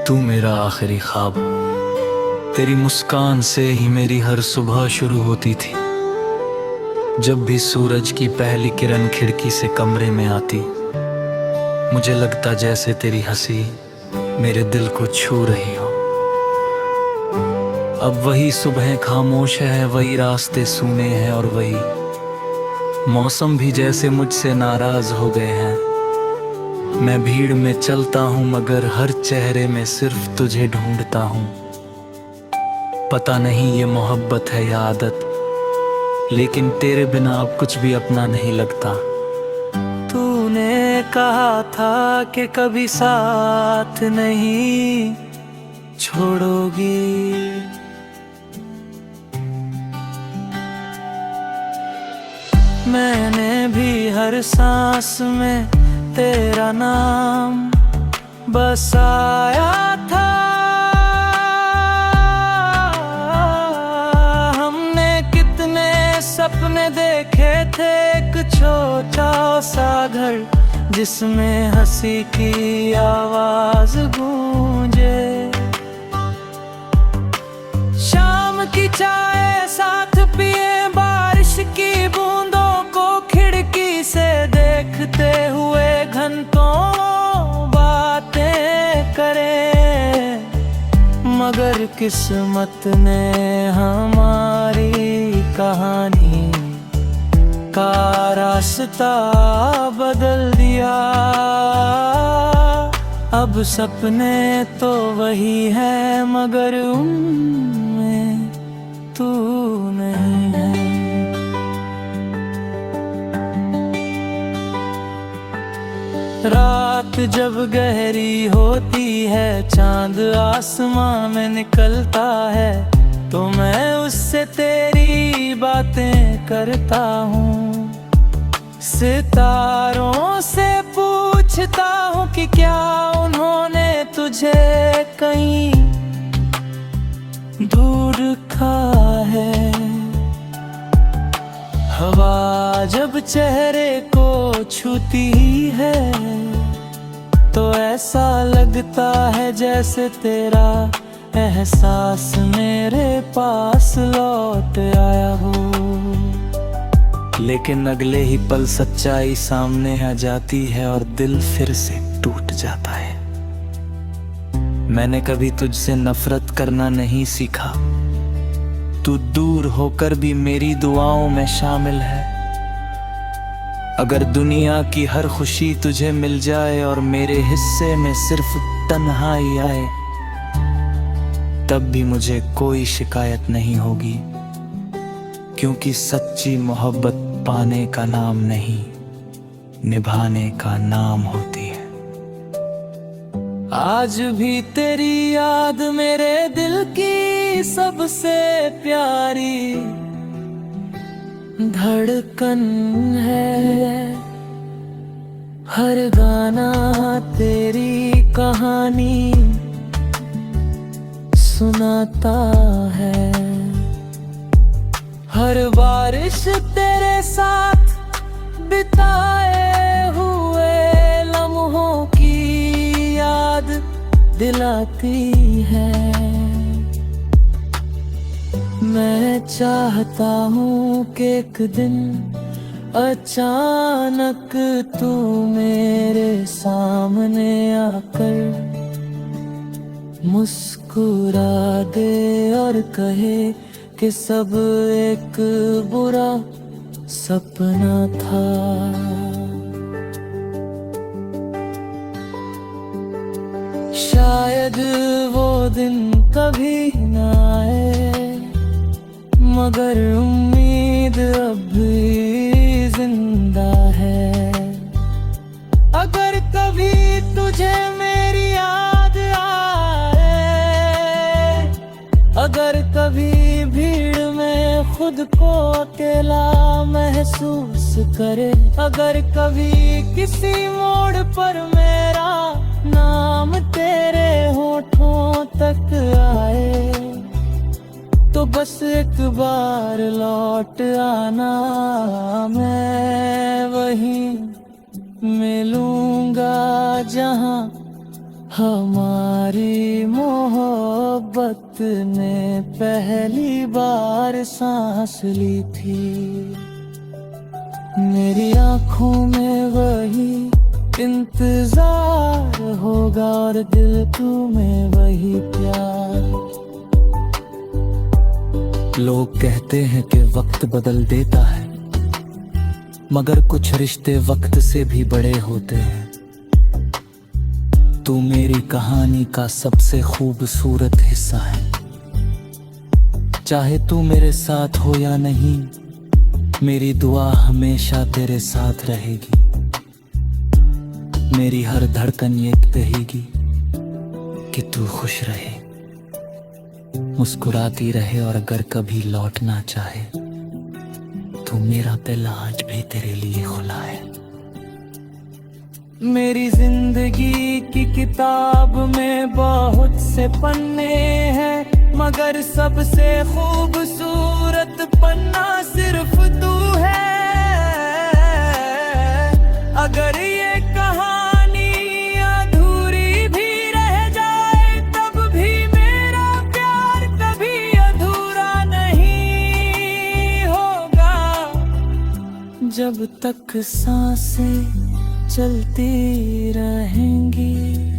तू मेरा आखिरी ख्वाब, तेरी मुस्कान से ही मेरी हर सुबह शुरू होती थी। जब भी सूरज की पहली किरण खिड़की से कमरे में आती, मुझे लगता जैसे तेरी हंसी मेरे दिल को छू रही हो। अब वही सुबह खामोश है, वही रास्ते सूने हैं और वही मौसम भी जैसे मुझसे नाराज हो गए हैं। मैं भीड़ में चलता हूँ मगर हर चेहरे में सिर्फ तुझे ढूंढता हूँ। पता नहीं ये मोहब्बत है या आदत, लेकिन तेरे बिना अब कुछ भी अपना नहीं लगता। तूने कहा था कि कभी साथ नहीं छोड़ोगी, मैंने भी हर सांस में तेरा नाम बसाया था। हमने कितने सपने देखे थे, एक छोटा सा घर जिसमें हंसी की आवाज गूंजे। शाम की चाय साथ पिए, बारिश की बूंदों को खिड़की से देखते हुए घंटों बातें करें। मगर किस्मत ने हमारी कहानी का रास्ता बदल दिया। अब सपने तो वही है मगर उनमें तू नहीं है। रात जब गहरी होती है, चांद आसमां में निकलता है, तो मैं उससे तेरी बातें करता हूँ। सितारों से पूछता हूँ कि क्या उन्होंने तुझे कहीं दूर रखा है। हवा जब चेहरे को छूती है, तो ऐसा लगता है जैसे तेरा एहसास मेरे पास लौट आया हो। लेकिन अगले ही पल सच्चाई सामने आ जाती है और दिल फिर से टूट जाता है। मैंने कभी तुझसे नफरत करना नहीं सीखा, तू दूर होकर भी मेरी दुआओं में शामिल है। अगर दुनिया की हर खुशी तुझे मिल जाए और मेरे हिस्से में सिर्फ तन्हाई आए, तब भी मुझे कोई शिकायत नहीं होगी, क्योंकि सच्ची मोहब्बत पाने का नाम नहीं, निभाने का नाम होती है। आज भी तेरी याद मेरे दिल की सबसे प्यारी धड़कन है। हर गाना तेरी कहानी सुनाता है, हर बारिश तेरे साथ बिताए हुए लम्हों की याद दिलाती है। मैं चाहता हूँ कि एक दिन अचानक तू मेरे सामने आकर मुस्कुरा दे और कहे कि सब एक बुरा सपना था। शायद वो दिन कभी ना आए, मगर उम्मीद अब भी जिंदा है। अगर कभी तुझे मेरी याद आए, अगर कभी भीड़ में खुद को अकेला महसूस करे, अगर कभी किसी मोड़ पर मेरा नाम तेरे होठों तक आए, तो बस एक बार लौट आना, मैं वहीं मिलूंगा जहां हमारी मोहब्बत ने पहली बार सांस ली थी। मेरी आंखों में वही इंतजार होगा और दिल तुम्हें वही प्यार। लोग कहते हैं कि वक्त बदल देता है, मगर कुछ रिश्ते वक्त से भी बड़े होते हैं। तू मेरी कहानी का सबसे खूबसूरत हिस्सा है। चाहे तू मेरे साथ हो या नहीं, मेरी दुआ हमेशा तेरे साथ रहेगी। मेरी हर धड़कन ये कहेगी कि तू खुश रहे, मुस्कुराती रहे, और अगर कभी लौटना चाहे तो मेरा दिल आज भी तेरे लिए खुला है। मेरी जिंदगी की किताब में बहुत से पन्ने हैं, मगर सबसे खूबसूरत पन्ना सिर्फ तू है। अगर ये कहानी अधूरी भी रह जाए, तब भी मेरा प्यार कभी अधूरा नहीं होगा। जब तक सांसें चलती रहेंगी।